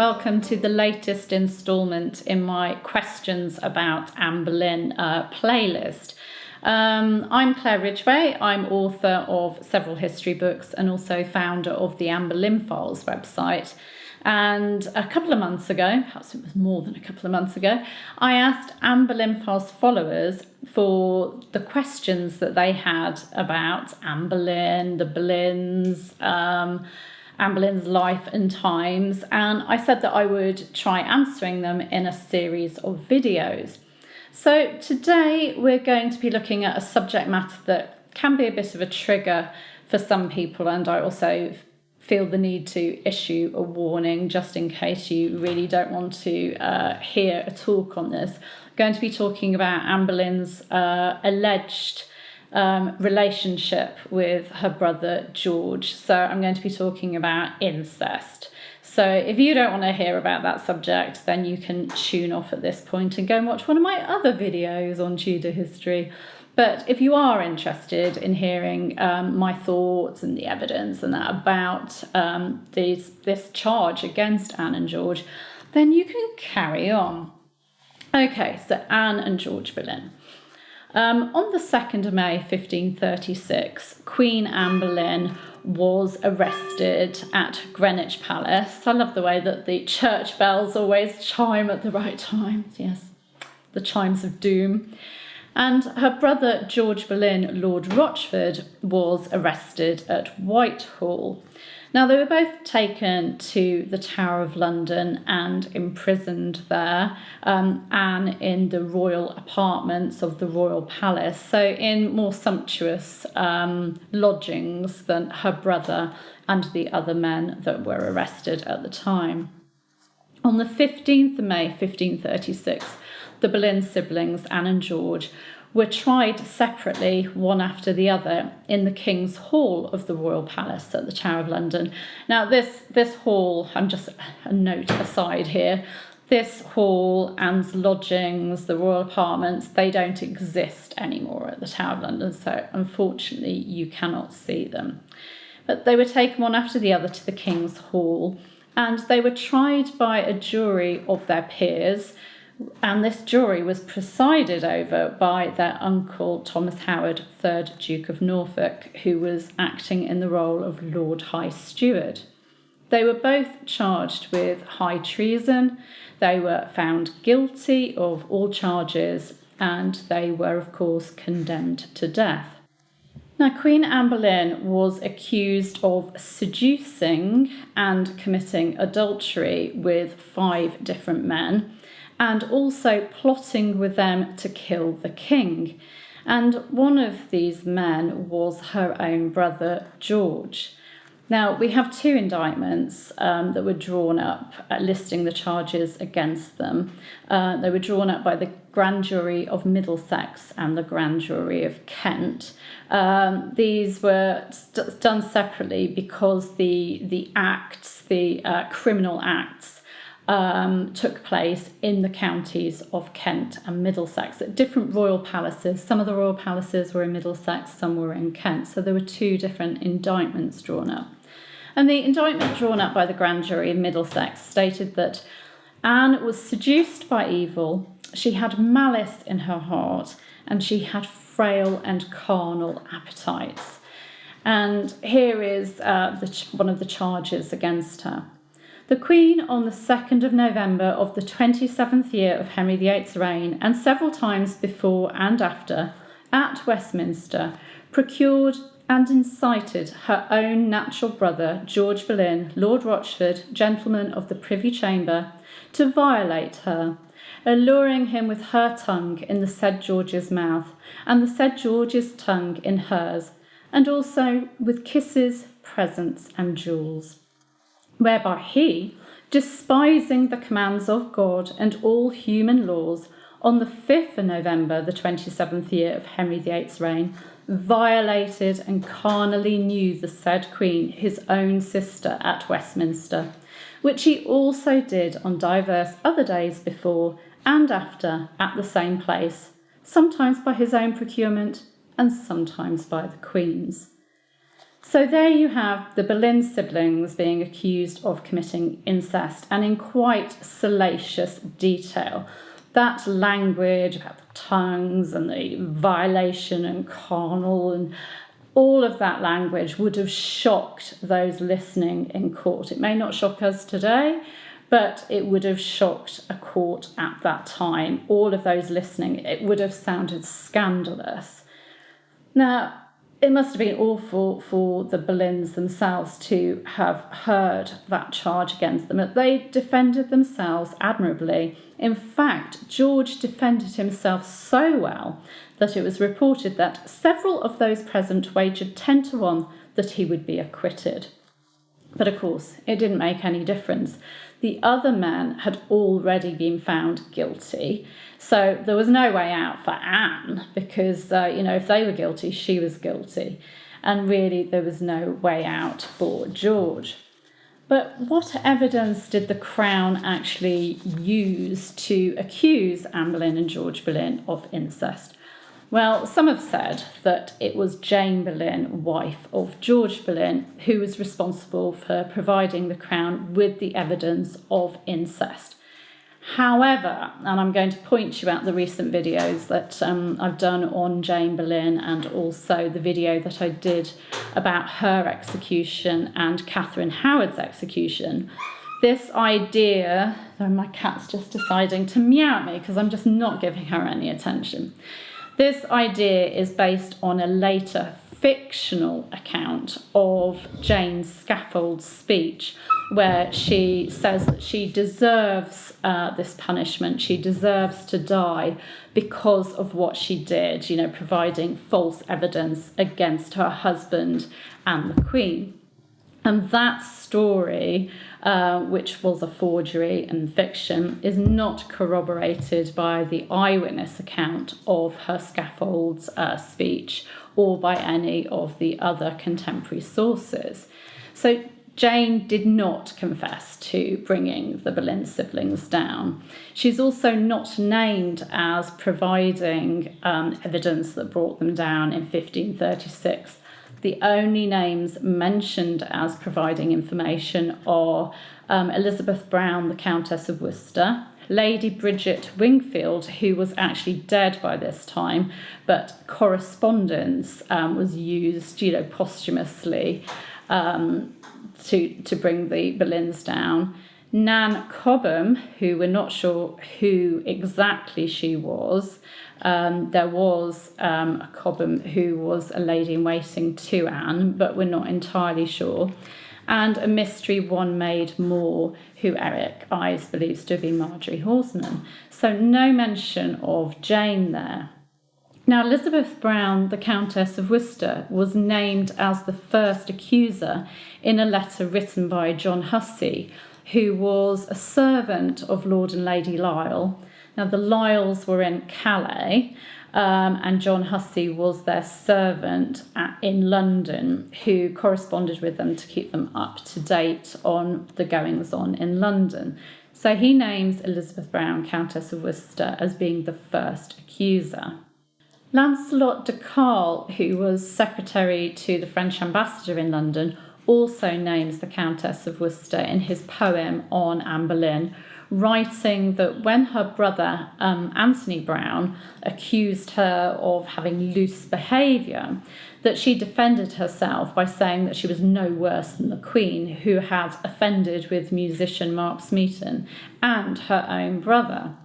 welcome to the latest instalment in my Questions About Anne Boleyn playlist. I'm Claire Ridgway. I'm author of several history books and also founder of the Anne Boleyn Files website. And a couple of months ago, perhaps it was more than a couple of months ago, I asked Anne Boleyn Files followers for the questions that they had about Anne Boleyn, the Boleyns, Anne Boleyn's life and times, and I said that I would try answering them in a series of videos. So today we're going to be looking at a subject matter that can be a bit of a trigger for some people, and I also feel the need to issue a warning just in case you really don't want to hear a talk on this. I'm going to be talking about Anne Boleyn's alleged relationship with her brother George. So I'm going to be talking about incest. So if you don't want to hear about that subject, then you can tune off at this point and go and watch one of my other videos on Tudor history. But if you are interested in hearing my thoughts and the evidence and that about this charge against Anne and George, then you can carry on. Okay, so Anne and George Boleyn. On the 2nd of May 1536, Queen Anne Boleyn was arrested at Greenwich Palace. I love the way that the church bells always chime at the right time. Yes, the chimes of doom. And her brother George Boleyn, Lord Rochford, was arrested at Whitehall. Now, they were both taken to the Tower of London and imprisoned there, Anne in the royal apartments of the royal palace, so in more sumptuous lodgings than her brother and the other men that were arrested at the time. On the 15th of May 1536, the Boleyn siblings, Anne and George, were tried separately, one after the other, in the King's Hall of the Royal Palace at the Tower of London. Now, this hall, I'm just a note aside here, this hall, Anne's lodgings, the royal apartments, they don't exist anymore at the Tower of London, so unfortunately you cannot see them. But they were taken one after the other to the King's Hall, and they were tried by a jury of their peers. And this jury was presided over by their uncle Thomas Howard, 3rd Duke of Norfolk, who was acting in the role of Lord High Steward. They were both charged with high treason. They were found guilty of all charges, and they were, of course, condemned to death. Now, Queen Anne Boleyn was accused of seducing and committing adultery with 5 different men, and also plotting with them to kill the king. And one of these men was her own brother, George. Now, we have 2 indictments that were drawn up listing the charges against them. They were drawn up by the Grand Jury of Middlesex and the Grand Jury of Kent. These were done separately because the criminal acts, took place in the counties of Kent and Middlesex at different royal palaces. Some of the royal palaces were in Middlesex, some were in Kent. So there were 2 different indictments drawn up. And the indictment drawn up by the Grand Jury of Middlesex stated that Anne was seduced by evil, she had malice in her heart, and she had frail and carnal appetites. And here is one of the charges against her. The Queen, on the 2nd of November of the 27th year of Henry VIII's reign, and several times before and after, at Westminster, procured and incited her own natural brother, George Boleyn, Lord Rochford, gentleman of the Privy Chamber, to violate her, alluring him with her tongue in the said George's mouth, and the said George's tongue in hers, and also with kisses, presents, and jewels. Whereby he, despising the commands of God and all human laws, on the 5th of November, the 27th year of Henry VIII's reign, violated and carnally knew the said Queen, his own sister, at Westminster, which he also did on divers other days before and after at the same place, sometimes by his own procurement and sometimes by the Queen's. So there you have the Boleyn siblings being accused of committing incest, and in quite salacious detail. That language about the tongues and the violation and carnal and all of that language would have shocked those listening in court. It may not shock us today, but it would have shocked a court at that time. All of those listening, it would have sounded scandalous. Now, it must have been awful for the Boleyns themselves to have heard that charge against them. They defended themselves admirably. In fact, George defended himself so well that it was reported that several of those present wagered 10 to 1 that he would be acquitted. But of course, it didn't make any difference. The other men had already been found guilty, so there was no way out for Anne because, if they were guilty, she was guilty. And really, there was no way out for George. But what evidence did the Crown actually use to accuse Anne Boleyn and George Boleyn of incest? Well, some have said that it was Jane Boleyn, wife of George Boleyn, who was responsible for providing the Crown with the evidence of incest. However, and I'm going to point you out the recent videos that I've done on Jane Boleyn, and also the video that I did about her execution and Catherine Howard's execution. This idea, my cat's just deciding to meow at me because I'm just not giving her any attention. This idea is based on a later fictional account of Jane's scaffold speech, where she says that she deserves this punishment, she deserves to die because of what she did, providing false evidence against her husband and the Queen. And that story, which was a forgery and fiction, is not corroborated by the eyewitness account of her scaffold speech or by any of the other contemporary sources. So Jane did not confess to bringing the Boleyn siblings down. She's also not named as providing evidence that brought them down in 1536. The only names mentioned as providing information are Elizabeth Brown, the Countess of Worcester, Lady Bridget Wingfield, who was actually dead by this time, but correspondence was used, posthumously to bring the Boleyns down. Nan Cobham, who we're not sure who exactly she was. There was a Cobham who was a lady-in-waiting to Anne, but we're not entirely sure. And a mystery one maid Moore, who Eric Ives believes to have been Marjorie Horsman. So no mention of Jane there. Now, Elizabeth Brown, the Countess of Worcester, was named as the first accuser in a letter written by John Hussey, who was a servant of Lord and Lady Lisle. Now, the Lyles were in Calais, and John Hussey was their servant in London, who corresponded with them to keep them up to date on the goings-on in London. So he names Elizabeth Brown, Countess of Worcester, as being the first accuser. Lancelot de Carle, who was secretary to the French ambassador in London, also names the Countess of Worcester in his poem on Anne Boleyn, writing that when her brother Anthony Brown accused her of having loose behaviour, that she defended herself by saying that she was no worse than the Queen, who had offended with musician Mark Smeaton and her own brother.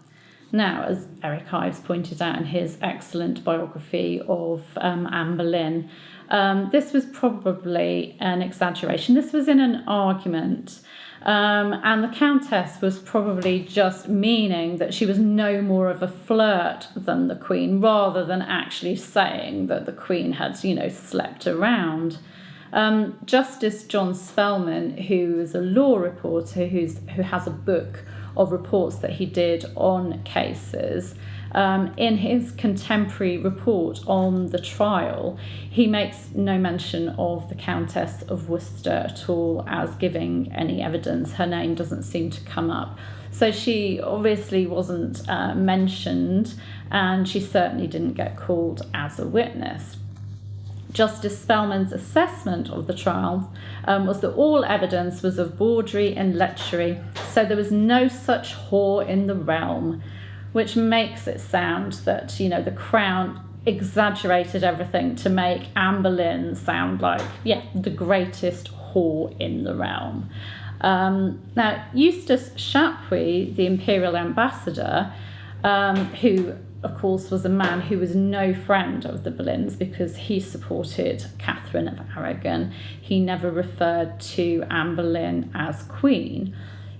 Now, as Eric Ives pointed out in his excellent biography of Anne Boleyn, this was probably an exaggeration. This was in an argument, and the Countess was probably just meaning that she was no more of a flirt than the Queen, rather than actually saying that the Queen had, slept around. Justice John Spellman, who is a law reporter who has a book of reports that he did on cases, in his contemporary report on the trial, he makes no mention of the Countess of Worcester at all as giving any evidence. Her name doesn't seem to come up. So she obviously wasn't mentioned, and she certainly didn't get called as a witness. Justice Spelman's assessment of the trial was that all evidence was of bawdry and lechery, so there was no such whore in the realm, which makes it sound that, the Crown exaggerated everything to make Anne Boleyn sound like, the greatest whore in the realm. Now, Eustace Chapuis, the imperial ambassador, who of course was a man who was no friend of the Boleyns because he supported Catherine of Aragon, he never referred to Anne Boleyn as queen.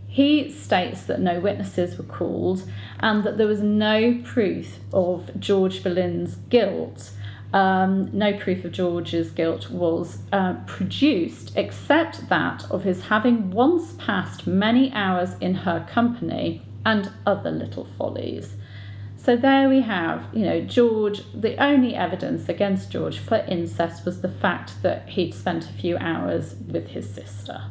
He states that no witnesses were called and that there was no proof of George Boleyn's guilt. No proof of George's guilt was produced, except that of his having once passed many hours in her company and other little follies. So there we have, George, the only evidence against George for incest was the fact that he'd spent a few hours with his sister.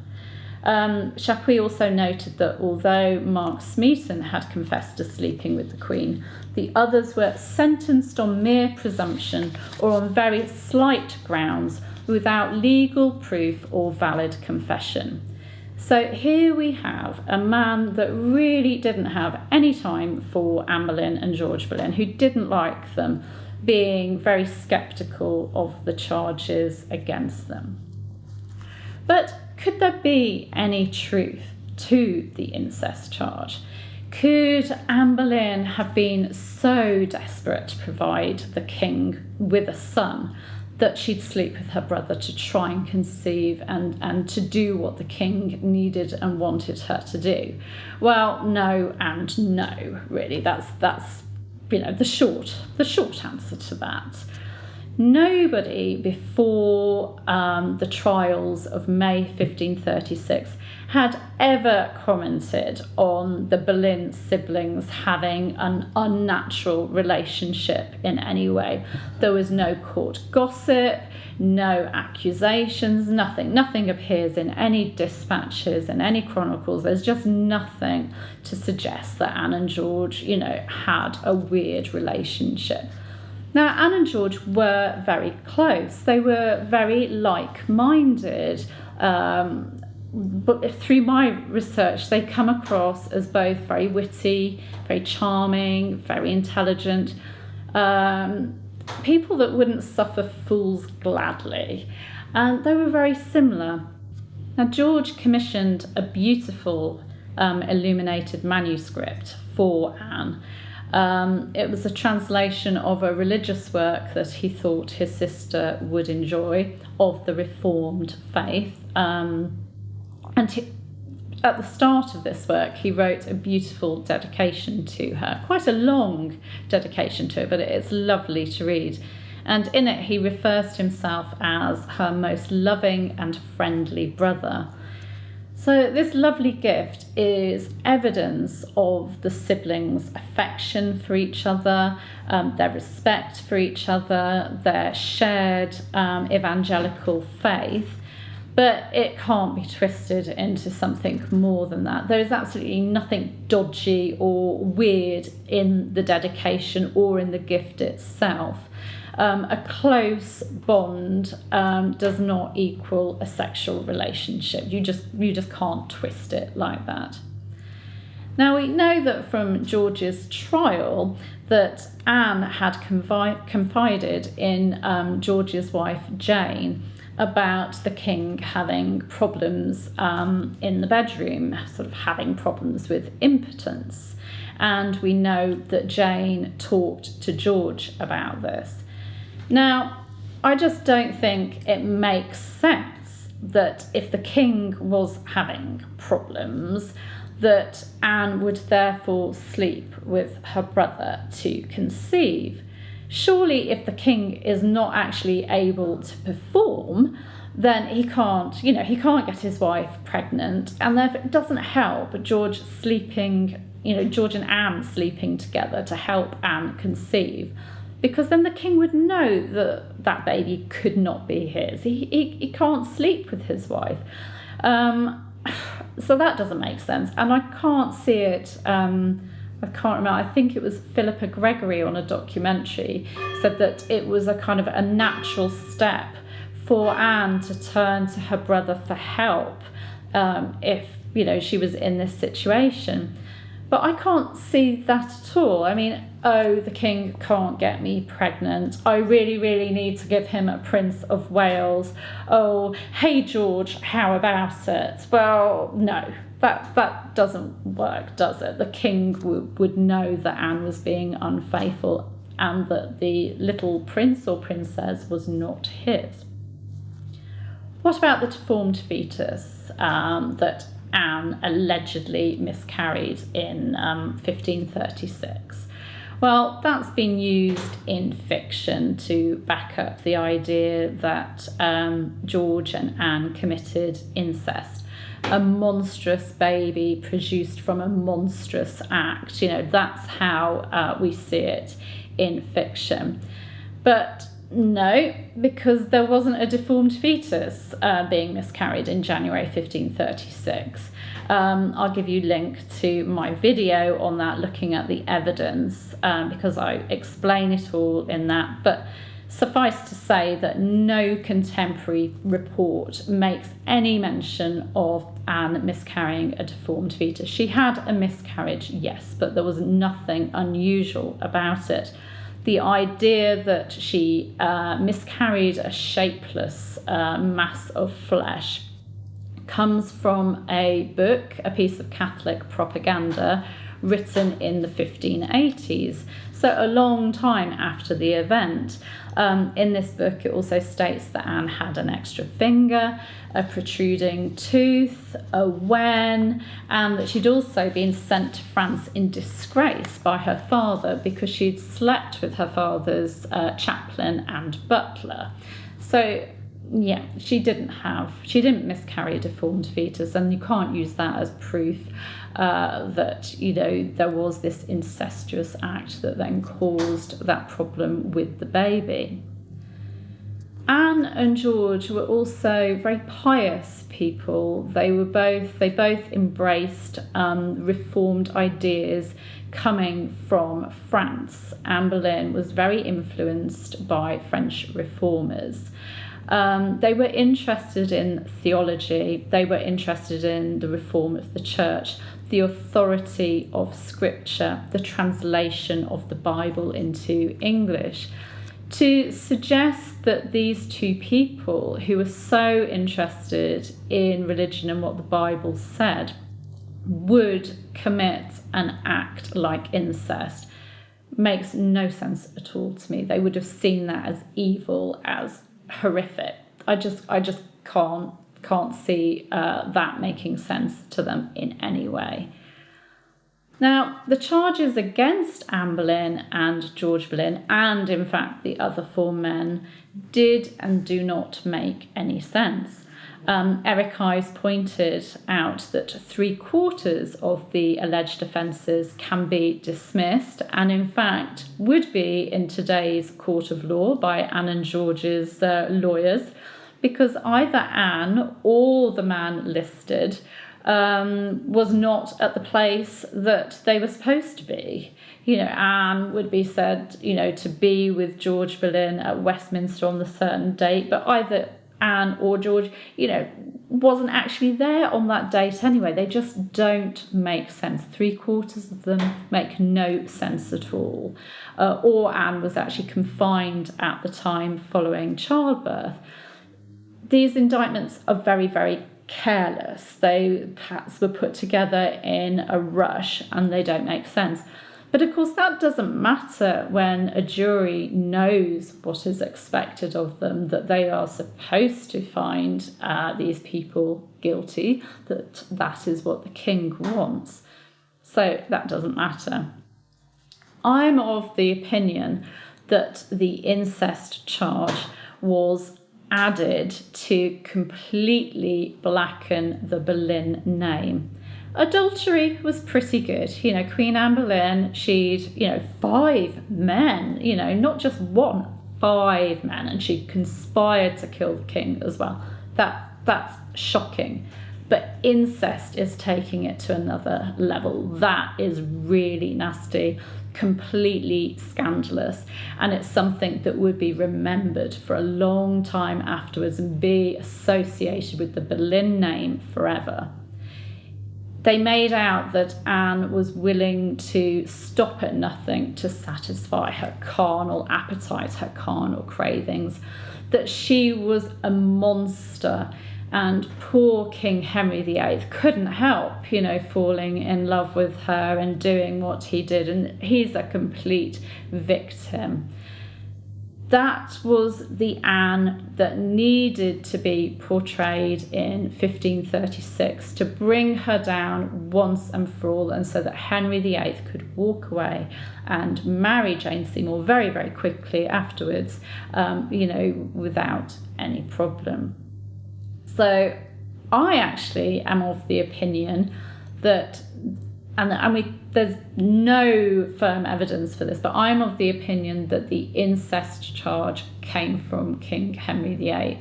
Chapuis also noted that although Mark Smeaton had confessed to sleeping with the Queen, the others were sentenced on mere presumption or on very slight grounds without legal proof or valid confession. So here we have a man that really didn't have any time for Anne Boleyn and George Boleyn, who didn't like them, being very sceptical of the charges against them. But could there be any truth to the incest charge? Could Anne Boleyn have been so desperate to provide the king with a son that she'd sleep with her brother to try and conceive and to do what the king needed and wanted her to do? Well, no and no, really. That's the short answer to that. Nobody before the trials of May 1536 had ever commented on the Boleyn siblings having an unnatural relationship in any way. There was no court gossip, no accusations, nothing. Nothing appears in any dispatches, in any chronicles. There's just nothing to suggest that Anne and George, had a weird relationship. Now, Anne and George were very close. They were very like-minded. But through my research, they come across as both very witty, very charming, very intelligent, people that wouldn't suffer fools gladly. And they were very similar. Now, George commissioned a beautiful illuminated manuscript for Anne. It was a translation of a religious work that he thought his sister would enjoy of the Reformed faith. At the start of this work, he wrote a beautiful dedication to her, quite a long dedication to her, but it's lovely to read. And in it, he refers to himself as her most loving and friendly brother. So this lovely gift is evidence of the siblings' affection for each other, their respect for each other, their shared evangelical faith. But it can't be twisted into something more than that. There is absolutely nothing dodgy or weird in the dedication or in the gift itself. A close bond does not equal a sexual relationship. You just can't twist it like that. Now, we know that from George's trial that Anne had confided in George's wife Jane about the king having problems in the bedroom, sort of having problems with impotence. And we know that Jane talked to George about this. Now, I just don't think it makes sense that if the king was having problems, that Anne would therefore sleep with her brother to conceive. Surely if the king is not actually able to perform, then he can't get his wife pregnant, and therefore it doesn't help George and Anne sleeping together to help Anne conceive, because then the king would know that that baby could not be his. He can't sleep with his wife. So that doesn't make sense, and I can't see it I can't remember, I think it was Philippa Gregory on a documentary, said that it was a kind of a natural step for Anne to turn to her brother for help if, she was in this situation. But I can't see that at all. I mean, the king can't get me pregnant. I really, really need to give him a Prince of Wales. Oh, hey, George, how about it? Well, no, that doesn't work, does it? The king would know that Anne was being unfaithful and that the little prince or princess was not his. What about the deformed fetus that Anne allegedly miscarried in 1536? Well, that's been used in fiction to back up the idea that George and Anne committed incest. A monstrous baby produced from a monstrous act. That's how we see it in fiction. But no, because there wasn't a deformed fetus being miscarried in January 1536. I'll give you a link to my video on that, looking at the evidence, because I explain it all in that. But suffice to say that no contemporary report makes any mention of Anne miscarrying a deformed fetus. She had a miscarriage, yes, but there was nothing unusual about it. The idea that she miscarried a shapeless mass of flesh comes from a book, a piece of Catholic propaganda written in the 1580s, so a long time after the event. In this book, it also states that Anne had an extra finger, a protruding tooth, a wen, and that she'd also been sent to France in disgrace by her father because she'd slept with her father's chaplain and butler. So yeah, she didn't miscarry a deformed fetus, and you can't use that as proof that there was this incestuous act that then caused that problem with the baby. Anne and George were also very pious people. They both embraced reformed ideas coming from France. Anne Boleyn was very influenced by French reformers. They were interested in theology. They were interested in the reform of the church, the authority of scripture, the translation of the Bible into English. To suggest that these two people who were so interested in religion and what the Bible said would commit an act like incest makes no sense at all to me. They would have seen that as evil, as horrific. I just can't see that making sense to them in any way. Now, the charges against Anne Boleyn and George Boleyn, and in fact the other four men, did and do not make any sense. Eric Ives pointed out that 3/4 of the alleged offences can be dismissed, and in fact would be in today's court of law by Anne and George's lawyers, because either Anne or the man listed was not at the place that they were supposed to be. Anne would be said, to be with George Boleyn at Westminster on the certain date, but either Anne or George, wasn't actually there on that date anyway. They just don't make sense. 3/4 of them make no sense at all. Or Anne was actually confined at the time following childbirth. These indictments are very, very careless. They perhaps were put together in a rush and they don't make sense. But of course that doesn't matter when a jury knows what is expected of them, that they are supposed to find these people guilty, that is what the king wants. So that doesn't matter. I'm of the opinion that the incest charge was added to completely blacken the Boleyn name. Adultery was pretty good. Queen Anne Boleyn, she'd, 5 men, not just one, 5 men, and she conspired to kill the king as well. That's shocking. But incest is taking it to another level. That is really nasty, completely scandalous, and it's something that would be remembered for a long time afterwards and be associated with the Boleyn name forever. They made out that Anne was willing to stop at nothing to satisfy her carnal appetite, her carnal cravings, that she was a monster. And poor King Henry VIII couldn't help, falling in love with her and doing what he did. And he's a complete victim. That was the Anne that needed to be portrayed in 1536 to bring her down once and for all, and so that Henry VIII could walk away and marry Jane Seymour very, very quickly afterwards, without any problem. So I actually am of the opinion that, there's no firm evidence for this, but I'm of the opinion that the incest charge came from King Henry VIII.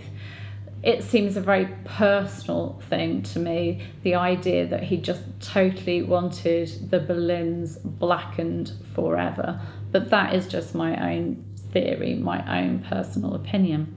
It seems a very personal thing to me, the idea that he just totally wanted the Boleyns blackened forever. But that is just my own theory, my own personal opinion.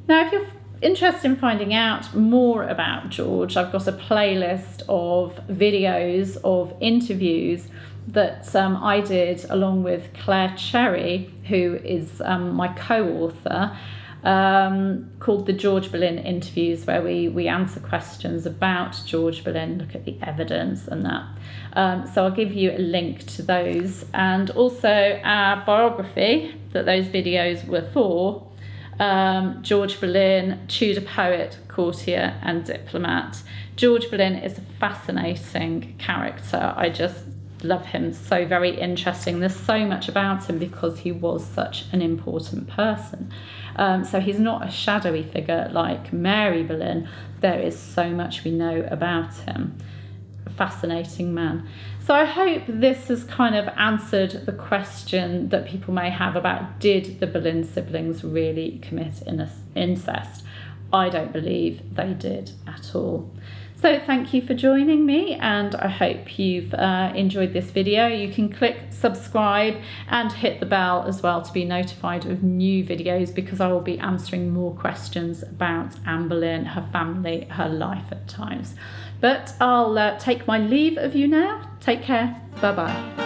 Now, if you're interested in finding out more about George, I've got a playlist of videos of interviews that I did along with Claire Cherry, who is my co-author, called the George Boleyn Interviews, where we answer questions about George Boleyn, look at the evidence and that. So I'll give you a link to those, and also our biography that those videos were for. George Boleyn, Tudor Poet, Courtier and Diplomat. George Boleyn is a fascinating character. I just love him, so very interesting. There's so much about him because he was such an important person. So he's not a shadowy figure like Mary Boleyn. There is so much we know about him. A fascinating man. So I hope this has kind of answered the question that people may have about, did the Boleyn siblings really commit incest? I don't believe they did at all. So thank you for joining me, and I hope you've enjoyed this video. You can click subscribe and hit the bell as well to be notified of new videos, because I will be answering more questions about Anne Boleyn, her family, her life at times. But I'll take my leave of you now. Take care. Bye-bye.